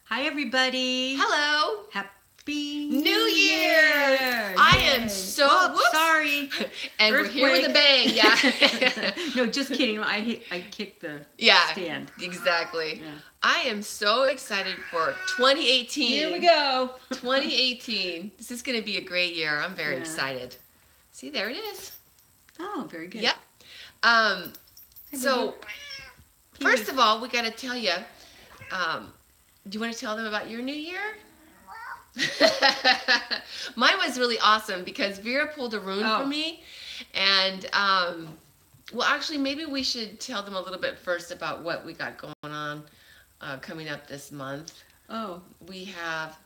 Hi, everybody. Hello. Happy New Year. I am so Whoops, sorry. And Earthquake. We're here with a bang. Yeah. No, just kidding. I kicked the stand. Exactly. Yeah. I am so excited for 2018. Here we go. 2018. This is going to be a great year. I'm very excited. See, there it is. Oh, very good. Yep. So, first of all, we got to tell you, do you want to tell them about your new year? Mine was really awesome because Vera pulled a rune for me. And, well, actually, maybe we should tell them a little bit first about what we got going on coming up this month. Oh. We have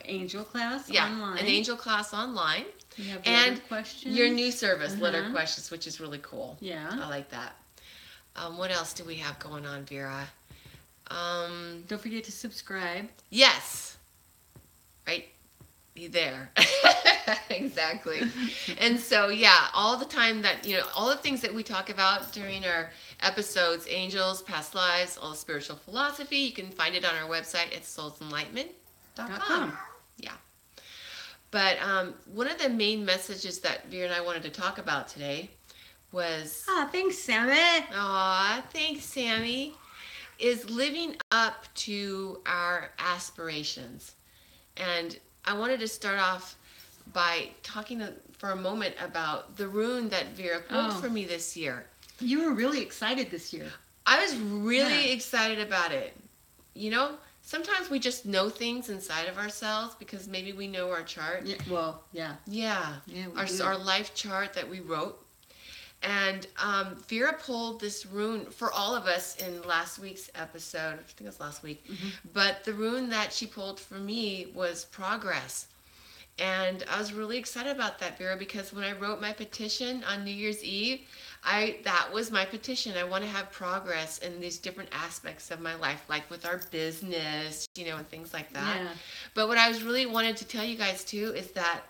angel class online. An angel class online. We have and letter questions. Your new service, letter questions, which is really cool. Yeah. I like that. What else do we have going on, Vera? Don't forget to subscribe. Yes. Right there. Exactly. And so, yeah, all the time that, all the things that we talk about during our episodes, angels, past lives, all the spiritual philosophy, you can find it on our website at soulsenlightenment.com. Yeah. But one of the main messages that Vera and I wanted to talk about today was... thanks, Sammy. Thanks, Sammy. Is living up to our aspirations. And I wanted to start off by talking for a moment about the rune that Vera pulled for me this year. You were really excited this year. I was really excited about it. Sometimes we just know things inside of ourselves because maybe we know our chart. Yeah, our life chart that we wrote. And Vera pulled this rune for all of us in last week's episode. I think it was last week. Mm-hmm. But the rune that she pulled for me was progress. And I was really excited about that, Vera, because when I wrote my petition on New Year's Eve, that was my petition. I want to have progress in these different aspects of my life, like with our business, and things like that. Yeah. But what I was really wanted to tell you guys, too, is that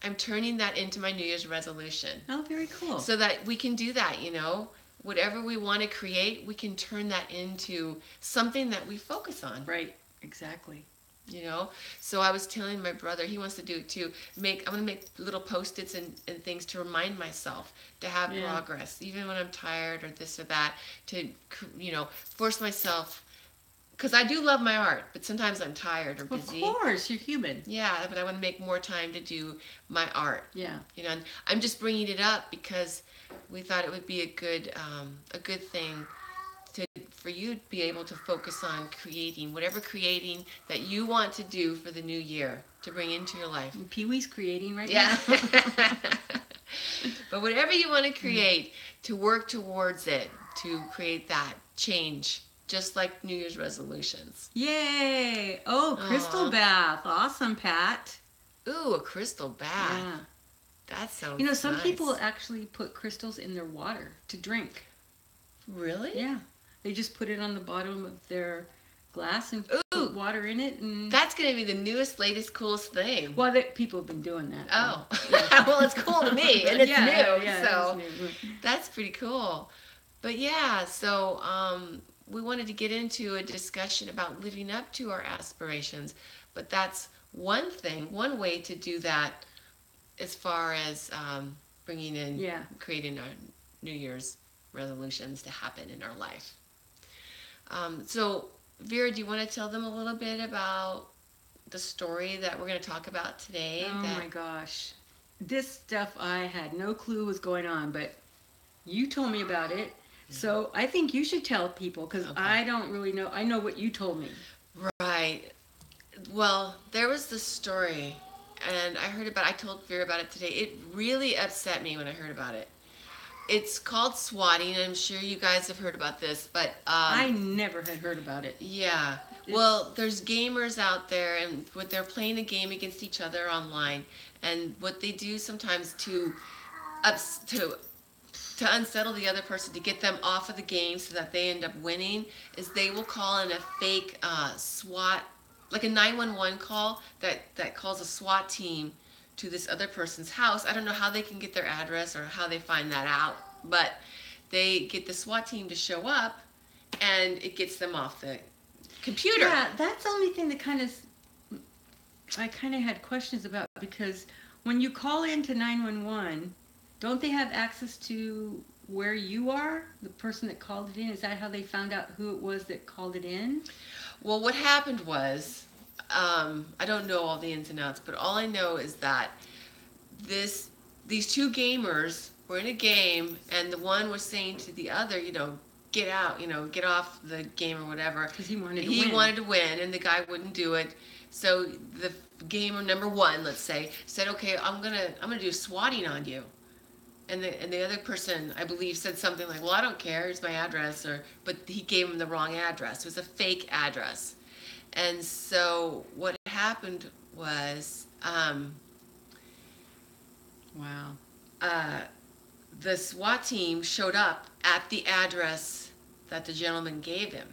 I'm turning that into my New Year's resolution. Oh, very cool. So that we can do that, Whatever we want to create, we can turn that into something that we focus on. Right, exactly. So I was telling my brother, he wants to do it too. I'm going to make little Post-its and things to remind myself to have progress, even when I'm tired or this or that, to, force myself. Because I do love my art, but sometimes I'm tired or busy. Of course, you're human. Yeah, but I want to make more time to do my art. Yeah. And I'm just bringing it up because we thought it would be a good thing for you to be able to focus on creating that you want to do for the new year to bring into your life. Pee-wee's creating right now. But whatever you want to create, to work towards it, to create that change. Just like New Year's resolutions. Yay! Oh, crystal bath. Awesome, Pat. Ooh, a crystal bath. Yeah. That sounds some nice. people actually put crystals in their water to drink. Really? Yeah. They just put it on the bottom of their glass and put water in it. And that's going to be the newest, latest, coolest thing. Well, people have been doing that. Oh. Yeah. Well, it's cool to me, and it's new. Yeah, so it's new. That's pretty cool. But yeah, so... we wanted to get into a discussion about living up to our aspirations, but that's one way to do that as far as bringing in, creating our New Year's resolutions to happen in our life. So, Vera, do you want to tell them a little bit about the story that we're going to talk about today? Oh my gosh. This stuff I had no clue was going on, but you told me about it. So I think you should tell people because I don't really know. I know what you told me. Right. Well, there was this story, and I told Vera about it today. It really upset me when I heard about it. It's called swatting. I'm sure you guys have heard about this, but... I never had heard about it. Yeah. Well, there's gamers out there, and they're playing a game against each other online, and what they do sometimes to unsettle the other person, to get them off of the game so that they end up winning, is they will call in a fake SWAT, like a 911 call that calls a SWAT team to this other person's house. I don't know how they can get their address or how they find that out, but they get the SWAT team to show up and it gets them off the computer. Yeah, that's the only thing that I kind of had questions about, because when you call into 911, don't they have access to where you are, the person that called it in? Is that how they found out who it was that called it in? Well, what happened was, I don't know all the ins and outs, but all I know is that these two gamers were in a game, and the one was saying to the other, get out, get off the game or whatever. Because he wanted to He win. wanted to win, and the guy wouldn't do it. So the gamer number one, let's say, said, "Okay, I'm gonna do swatting on you." And the other person, I believe, said something like, "Well, I don't care. Here's my address," but he gave him the wrong address. It was a fake address. And so what happened was, Wow. the SWAT team showed up at the address that the gentleman gave him,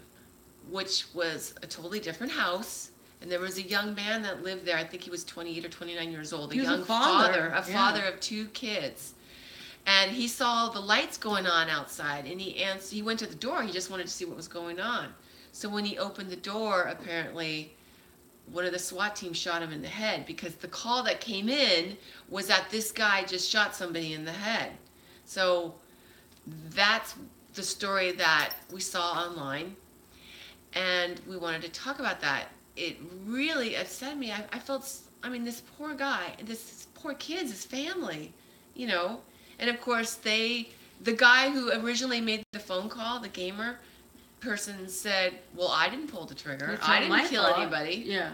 which was a totally different house. And there was a young man that lived there. I think he was 28 or 29 years old. He was young a father. father of two kids. And he saw the lights going on outside, and he went to the door. He just wanted to see what was going on. So when he opened the door, apparently one of the SWAT team shot him in the head, because the call that came in was that this guy just shot somebody in the head. So that's the story that we saw online, and we wanted to talk about that. It really upset me. I felt, this poor guy, this poor kids, his family, and of course the guy who originally made the phone call, the gamer person, said, "Well, I didn't pull the trigger. I didn't kill anybody." Yeah.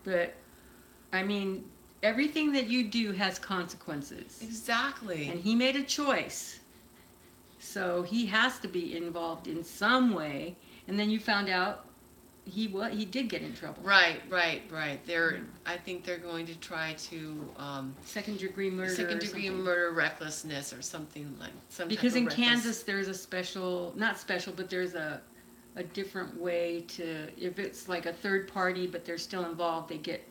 But, everything that you do has consequences. Exactly. And he made a choice. So he has to be involved in some way. And then you found out he did get in trouble. Right. I think they're going to try to second-degree murder, recklessness, or something like some. Because type in of Kansas, there's but there's a different way to, if it's like a third party, but they're still involved, they get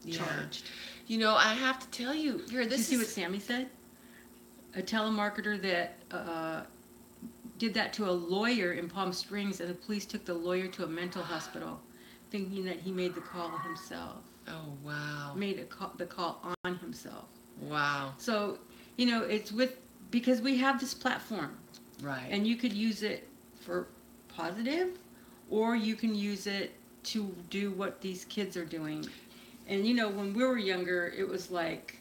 charged. I have to tell you, Vera, Did you see what Sammy said? A telemarketer that did that to a lawyer in Palm Springs, and the police took the lawyer to a mental hospital, thinking that he made the call himself. Oh, wow. Made the call on himself. Wow. So, it's because we have this platform. Right. And you could use it for positive, or you can use it to do what these kids are doing. And when we were younger, it was like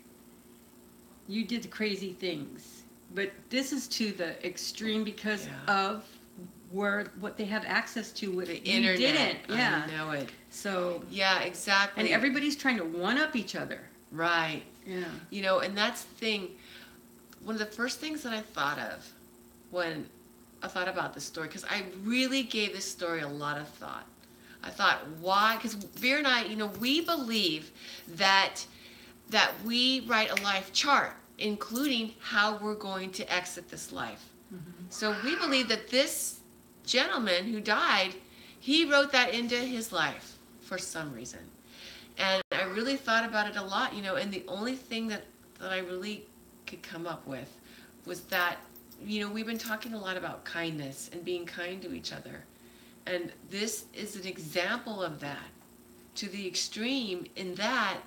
you did crazy things. But this is to the extreme because of what they have access to with the internet. Didn't. Yeah. I know it. So. Yeah, exactly. And everybody's trying to one-up each other. Right. Yeah. And that's the thing. One of the first things that I thought of when I thought about this story, because I really gave this story a lot of thought. I thought, why? Because Vera and I, we believe that we write a life chart, including how we're going to exit this life. Mm-hmm. So we believe that this gentleman who died, he wrote that into his life for some reason. And I really thought about it a lot, and the only thing that I really could come up with was that, we've been talking a lot about kindness and being kind to each other. And this is an example of that, to the extreme, in that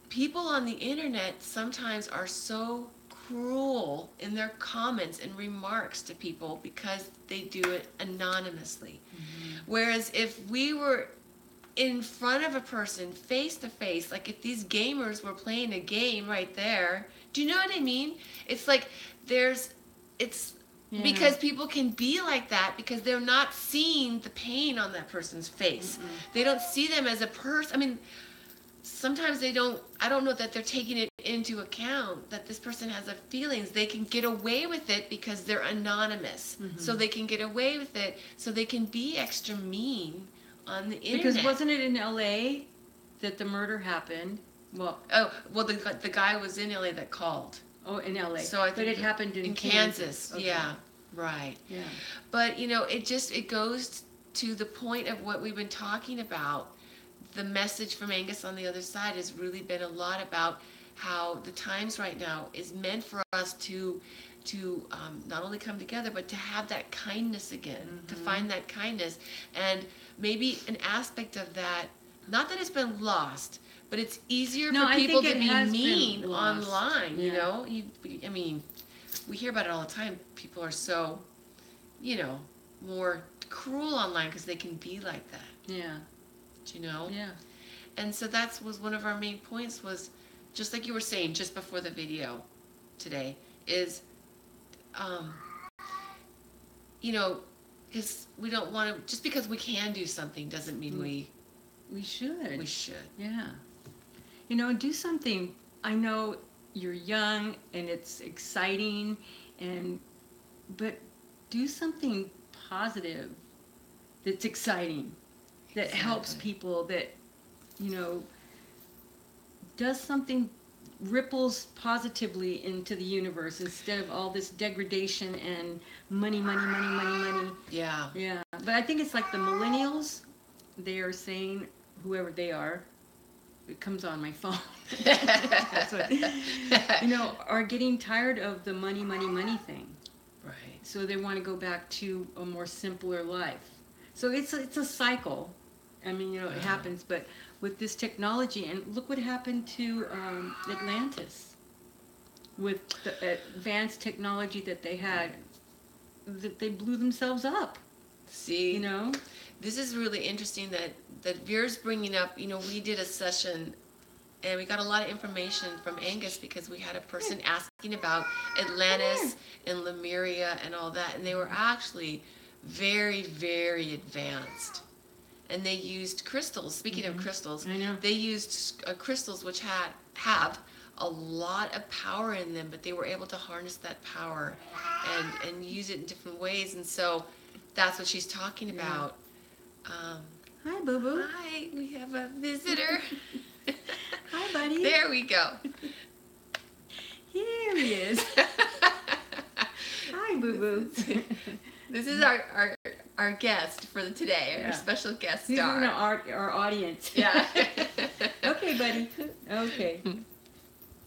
people on the internet sometimes are so cruel in their comments and remarks to people because they do it anonymously. Mm-hmm. Whereas if we were in front of a person face to face, like if these gamers were playing a game right there, do you know what I mean? It's like because people can be like that because they're not seeing the pain on that person's face. Mm-mm. They don't see them as a person. Sometimes they don't, I don't know that they're taking it into account that this person has feelings. They can get away with it because they're anonymous. Mm-hmm. So they can get away with it so they can be extra mean on the internet. Because wasn't it in LA that the murder happened? The guy was in LA that called. Oh, in LA. So I think it happened in Kansas. Okay. Yeah, right. Yeah. But it goes to the point of what we've been talking about. The message from Angus on the other side has really been a lot about how the times right now is meant for us to not only come together, but to have that kindness again, to Mm-hmm. find that kindness. And maybe an aspect of that, not that it's been lost, but it's easier No, for I people think to it be has mean been lost. online, you Yeah. know? I mean, we hear about it all the time. People are so, you know, more cruel online because they can be like that, Yeah. you know? Yeah. And so that was one of our main points, was just like you were saying just before the video today, is, you know, because we don't want to, just because we can do something doesn't mean We should. we should. Yeah. You know, do something. I know you're young and it's exciting, but do something positive that's exciting, that helps Exactly. people, that, you know, does something, ripples positively into the universe instead of all this degradation and money, money, money, money, money. Yeah. Yeah. But I think it's like the millennials, they are saying, whoever they are, it comes on my phone. That's what, you know, are getting tired of the money, money, money thing. Right. So they want to go back to a more simpler life. So it's a cycle. I mean, you know, it happens, but with this technology, and look what happened to Atlantis with the advanced technology that they had, that they blew themselves up. See, You know, this is really interesting that Vera's bringing up. You know, we did a session and we got a lot of information from Angus because we had a person asking about Atlantis and Lemuria and all that, and they were actually very, very advanced. And they used crystals. Speaking of crystals, I know. they used crystals which have a lot of power in them, but they were able to harness that power and use it in different ways. And so that's what she's talking about. Hi, Boo Boo. Hi, we have a visitor. Hi, buddy. There we go. Here he is. Hi, Boo Boo. This is our guest for today, our special guest He's star. our audience. Yeah. Okay, buddy. Okay.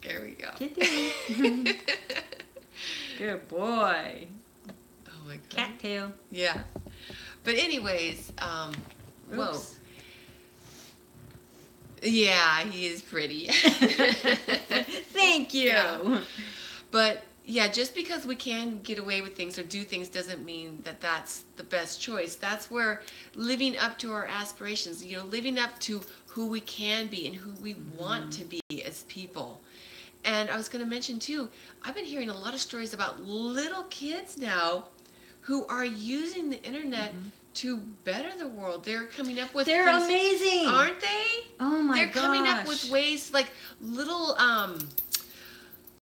There we go. Get down. Good boy. Oh my god. Cattail. Yeah. But anyways, whoa. Oops. Yeah, he is pretty. Thank you. Yeah. But yeah, just because we can get away with things or do things doesn't mean that that's the best choice. That's where living up to our aspirations, you know, living up to who we can be and who we want to be as people. And I was going to mention too, I've been hearing a lot of stories about little kids now who are using the internet to better the world. They're coming up with They're amazing, aren't they? Oh my They're gosh. coming up with ways, like little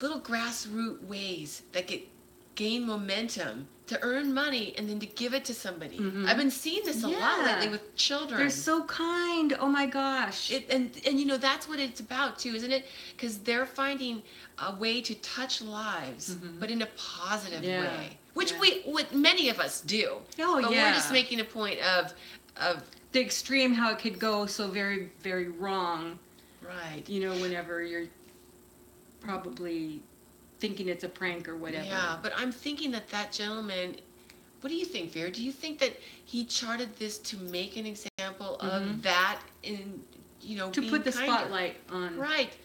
grassroots ways that gain momentum to earn money and then to give it to somebody. I've been seeing this a lot lately with children. They're so kind. Oh my gosh. And you know, that's what it's about too, isn't it? Because they're finding a way to touch lives, but in a positive way, which what many of us do. Oh, but yeah. we're just making a point of The extreme, how it could go so very, very wrong. right. You know, whenever you're probably thinking it's a prank or whatever. Yeah, but I'm thinking that gentleman, what do you think, Vera? Do you think that he charted this to make an example of that in, you know, To being put the kinder? spotlight on. Right.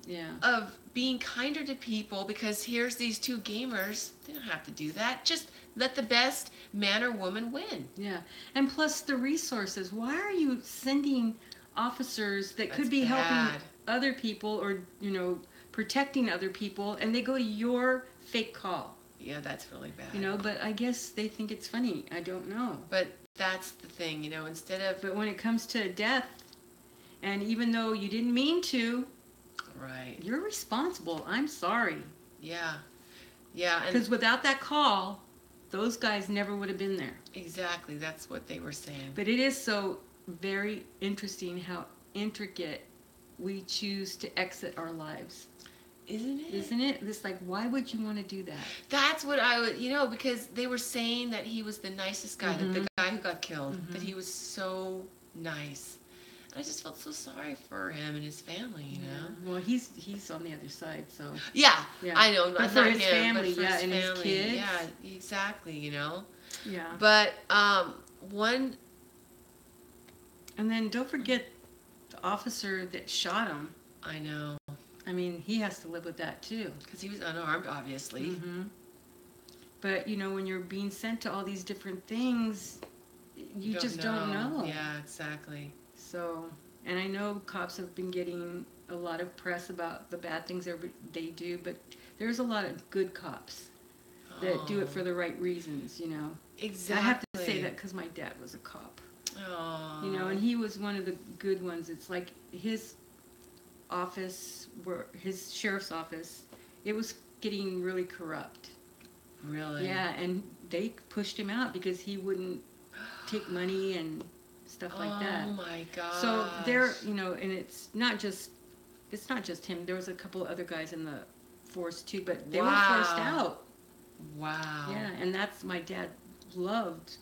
Yeah. Of being kinder to people, because here's these two gamers. They don't have to do that. Just let the best man or woman win. Yeah. And plus the resources. Why are you sending officers that could That's be helping bad. other people or, you know, protecting other people, and they go to your fake call? Yeah, that's really bad. You know, but I guess they think it's funny. I don't know. But that's the thing, you know, instead of... But when it comes to death, and even though you didn't mean to, Right. you're responsible. I'm sorry. Yeah. Yeah. And Because without that call, those guys never would have been there. exactly, that's what they were saying. But it is so very interesting how intricate we choose to exit our lives. Isn't it? Isn't it? It's like, why would you want to do that? That's what I would, you know, because they were saying that he was the nicest guy, that the guy who got killed, that he was so nice. I just felt so sorry for him and his family, you know. Well, he's on the other side, so Yeah, yeah. I know, But not for his him, family, but for yeah, his and his family. kids. Yeah, exactly, you know. Yeah. But one. And then don't forget the officer that shot him. I know. I mean, he has to live with that too. Because he was unarmed, obviously. Mm-hmm. But when you're being sent to all these different things, you just don't know. Yeah, exactly. So, and I know cops have been getting a lot of press about the bad things they do, but there's a lot of good cops that do it for the right reasons, Exactly. I have to say that because my dad was a cop. Oh. And he was one of the good ones. It's like his office, his sheriff's office, it was getting really corrupt. Really? Yeah, and they pushed him out because he wouldn't take money and stuff like that. Oh my gosh. So there, and it's not just him. There was a couple of other guys in the force too, but they were forced out. Wow. Yeah, and that's my dad loved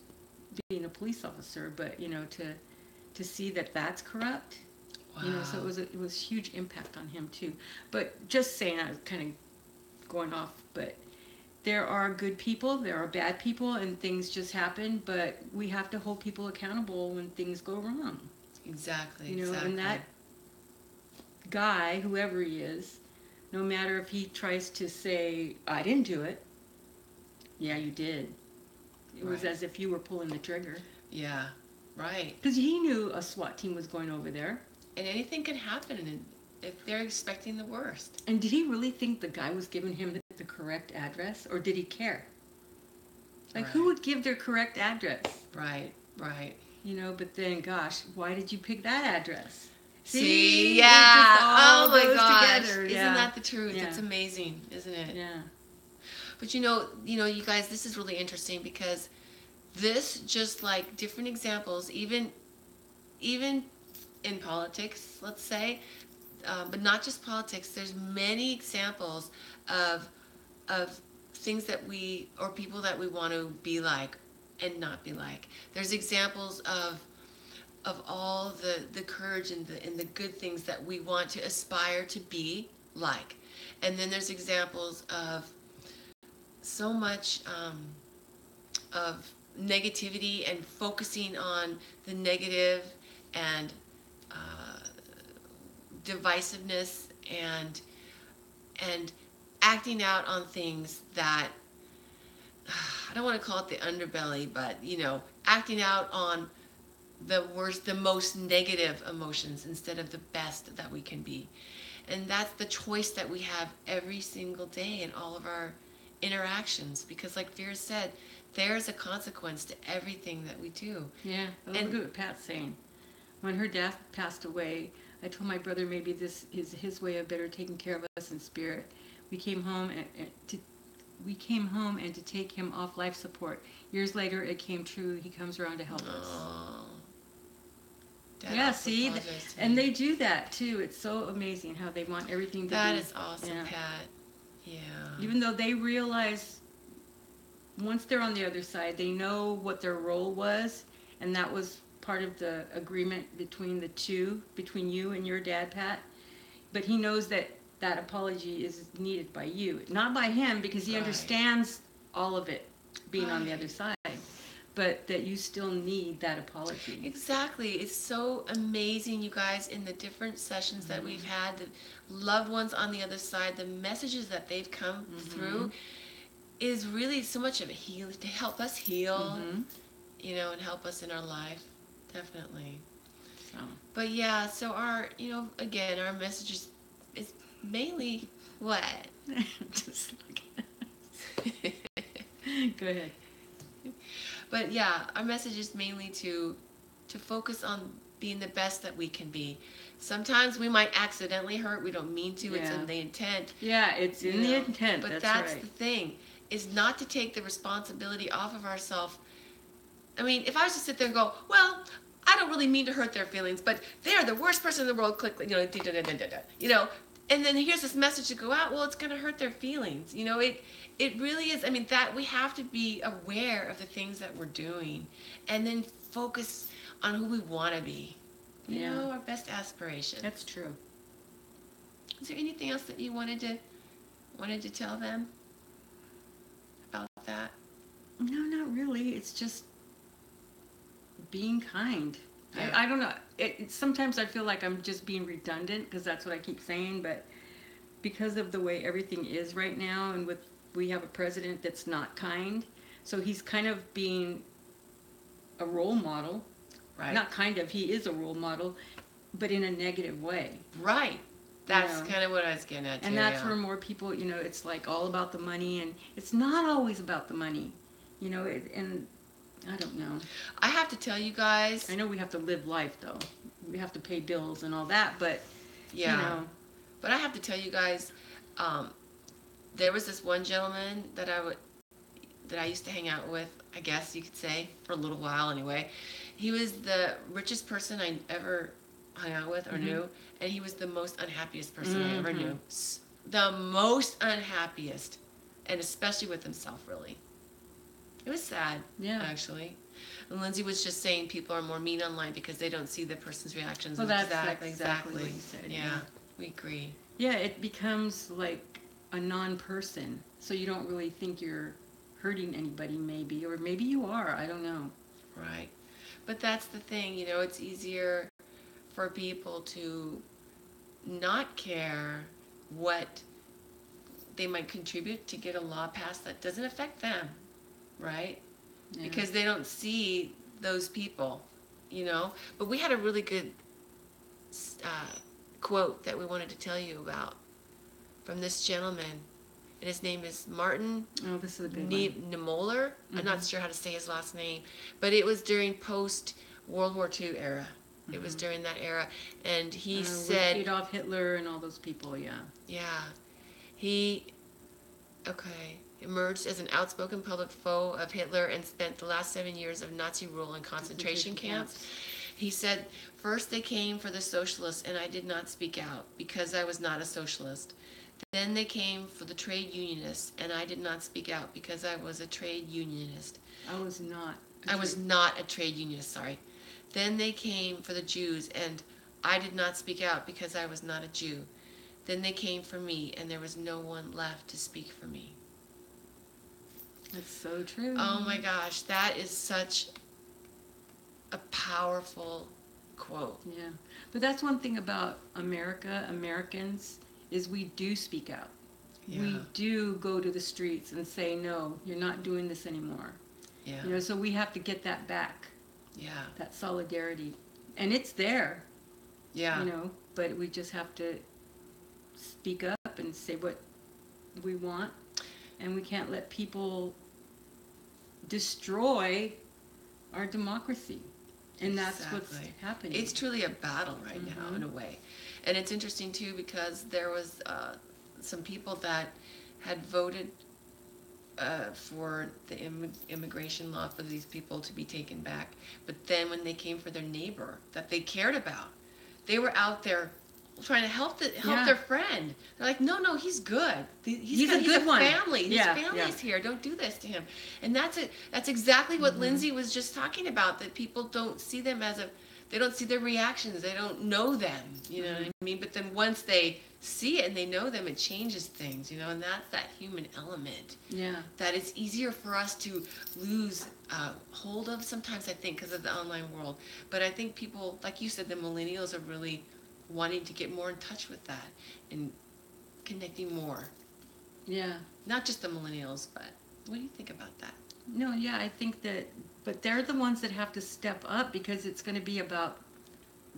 being a police officer, but to see that that's corrupt. Wow. So it was huge impact on him too. But just saying, I was kind of going off, but there are good people, there are bad people, and things just happen, but we have to hold people accountable when things go wrong. Exactly. And that guy, whoever he is, no matter if he tries to say, I didn't do it, yeah, you did. It was as if you were pulling the trigger. Yeah, right. Because he knew a SWAT team was going over there. And anything can happen if they're expecting the worst. And did he really think the guy was giving him the correct address, or did he care? Like, who would give their correct address? Right. But then, gosh, why did you pick that address? See? Yeah. Oh my gosh. Together. Isn't that the truth? Yeah. It's amazing, isn't it? Yeah. But you guys, this is really interesting because this, just like different examples, even in politics, let's say, but not just politics. There's many examples of things that or people that we want to be like and not be like. There's examples of all the courage and the good things that we want to aspire to be like. And then there's examples of so much of negativity and focusing on the negative and divisiveness and acting out on things that I don't want to call it the underbelly, but acting out on the most negative emotions instead of the best that we can be. And that's the choice that we have every single day in all of our interactions, because like Vera said, there's a consequence to everything that we do. Yeah, look at what Pat's saying. When her dad passed away, I told my brother maybe this is his way of better taking care of us in spirit. We came home and to take him off life support. Years later, it came true. He comes around to help us. Yeah, see, and they do that too. It's so amazing how they want everything to be. That is awesome, Pat. Yeah. Even though they realize once they're on the other side, they know what their role was, and that was part of the agreement between between you and your dad, Pat. But he knows that apology is needed by you, not by him, because he understands all of it being on the other side. But that you still need that apology. Exactly. It's so amazing, you guys, in the different sessions that we've had, the loved ones on the other side, the messages that they've come through is really so much of a heal to help us heal, and help us in our life. Definitely. So. But yeah, so our, again, our message is mainly what? Just Go ahead. But yeah, our message is mainly to focus on being the best that we can be. Sometimes we might accidentally hurt. We don't mean to. It's in the intent. Yeah, it's in the intent. But that's the thing, is not to take the responsibility off of ourselves. I mean, if I was to sit there and go, well, I don't really mean to hurt their feelings, but they are the worst person in the world, click, and then here's this message to go out, well, it's going to hurt their feelings. It really is. I mean, that we have to be aware of the things that we're doing and then focus on who we want to be. You Yeah. know, our best aspirations. That's true. Is there anything else that you wanted to tell them about that? No, not really. It's just being kind. Yeah. I don't know. Sometimes I feel like I'm just being redundant because that's what I keep saying, but because of the way everything is right now, and we have a president that's not kind, so he's kind of being a role model. Right. Not kind of, he is a role model, but in a negative way. Right. That's know. kind of what I was getting at too. And that's yeah. where more people, it's like all about the money, and it's not always about the money, and I don't know. I have to tell you guys. I know we have to live life though. We have to pay bills and all that, but Yeah. But I have to tell you guys, there was this one gentleman that I used to hang out with, I guess you could say, for a little while anyway. He was the richest person I ever hung out with or knew, and he was the most unhappiest person I ever knew. The most unhappiest, and especially with himself, really. It was sad, actually. And Lindsay was just saying people are more mean online because they don't see the person's reactions. Well, that's exactly what you said. Yeah, we agree. Yeah, it becomes like a non-person, so you don't really think you're hurting anybody, maybe, or maybe you are. I don't know. Right. But that's the thing, it's easier for people to not care what they might contribute to get a law passed that doesn't affect them, right? Yeah. Because they don't see those people, But we had a really good quote that we wanted to tell you about from this gentleman. And his name is Martin Niemöller. I'm not sure how to say his last name, but it was during post-World War II era. It was during that era, and he said... With Adolf Hitler and all those people, yeah. Yeah. He emerged as an outspoken public foe of Hitler and spent the last 7 years of Nazi rule in concentration camps. He said, "First they came for the socialists, and I did not speak out because I was not a socialist. Then they came for the trade unionists, and I did not speak out because I was a trade unionist." I was not a trade unionist, sorry. "Then they came for the Jews, and I did not speak out because I was not a Jew. Then they came for me, and there was no one left to speak for me." That's so true. Oh my gosh, that is such a powerful quote. Yeah. But that's one thing about Americans, is we do speak out. Yeah. We do go to the streets and say, no, you're not doing this anymore. Yeah. So we have to get that back. Yeah. That solidarity. And it's there. Yeah. But we just have to speak up and say what we want. And we can't let people destroy our democracy. And that's what's happening. It's truly a battle right now, in a way. And it's interesting, too, because there was some people that had voted for the immigration law for these people to be taken back. But then when they came for their neighbor that they cared about, they were out there trying to help their friend. They're like, no, he's good. He's a good one. Family. His family's here. Don't do this to him. And that's it. That's exactly what Lindsay was just talking about. That people don't see them they don't see their reactions. They don't know them. You know what I mean? But then once they see it and they know them, it changes things. And that's that human element. Yeah. That it's easier for us to lose hold of sometimes, I think, because of the online world. But I think people, like you said, the millennials are really wanting to get more in touch with that and connecting more. Yeah. Not just the millennials, but what do you think about that? No, yeah, I think that, but they're the ones that have to step up because it's going to be about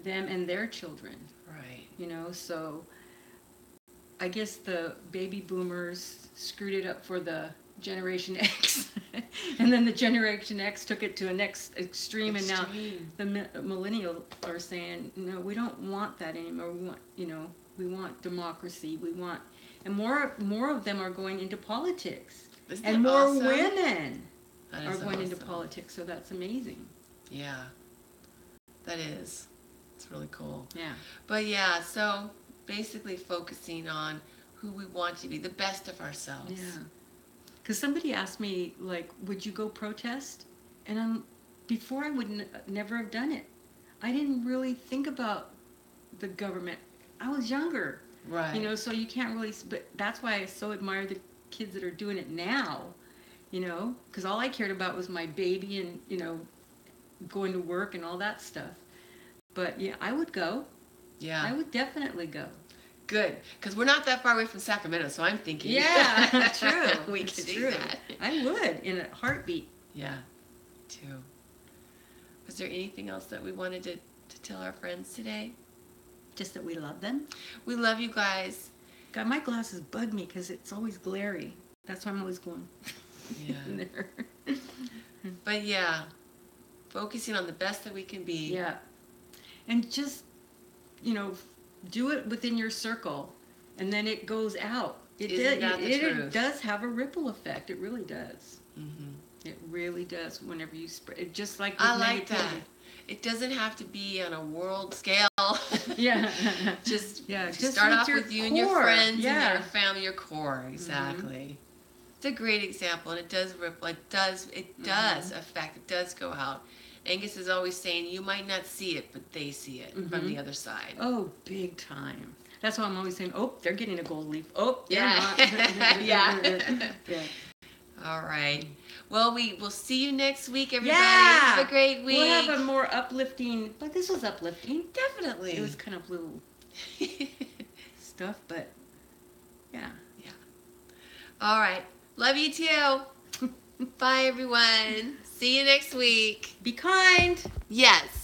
them and their children. Right. So I guess the baby boomers screwed it up for the Generation X, and then the Generation X took it to a next extreme. And now the millennials are saying, no, we don't want that anymore. We want democracy. And more of them are going into politics. And more women are going into politics. So that's amazing. Yeah, that is. It's really cool. Yeah. But yeah, so basically focusing on who we want to be, the best of ourselves. Yeah. Because somebody asked me, like, would you go protest? And before I would never have done it. I didn't really think about the government. I was younger, Right. you know, so you can't really, but that's why I so admire the kids that are doing it now, you know, because all I cared about was my baby and, you know, going to work and all that stuff. But yeah, I would go. Yeah. I would definitely go. Good, because we're not that far away from Sacramento, so I'm thinking. Yeah, true. We It's can do true. that. I would in a heartbeat. Yeah, too. Was there anything else that we wanted to tell our friends today? Just that we love them. We love you guys. God, my glasses bug me because it's always glary. That's why I'm always going Yeah. in there. But yeah, focusing on the best that we can be. Yeah. And just, you know, do it within your circle, and then it goes out. Isn't that the truth? It does have a ripple effect. It really does. Mm-hmm. It really does. Whenever you spread it, just like with I like negativity. that. It doesn't have to be on a world scale. Yeah. just just start with off your with you and your core. friends Yeah. and your family, your core. Exactly. It's a great example, and it does ripple. It does affect. It does go out. Angus is always saying, you might not see it, but they see it from the other side. Oh, big time. That's why I'm always saying, oh, they're getting a gold leaf. Oh, they're not. Yeah. Yeah. All right. Well, we will see you next week, everybody. Yeah. Have a great week. We'll have a more uplifting, but this was uplifting. Definitely. It was kind of little stuff, but yeah. Yeah. All right. Love you too. Bye, everyone. See you next week. Be kind. Yes.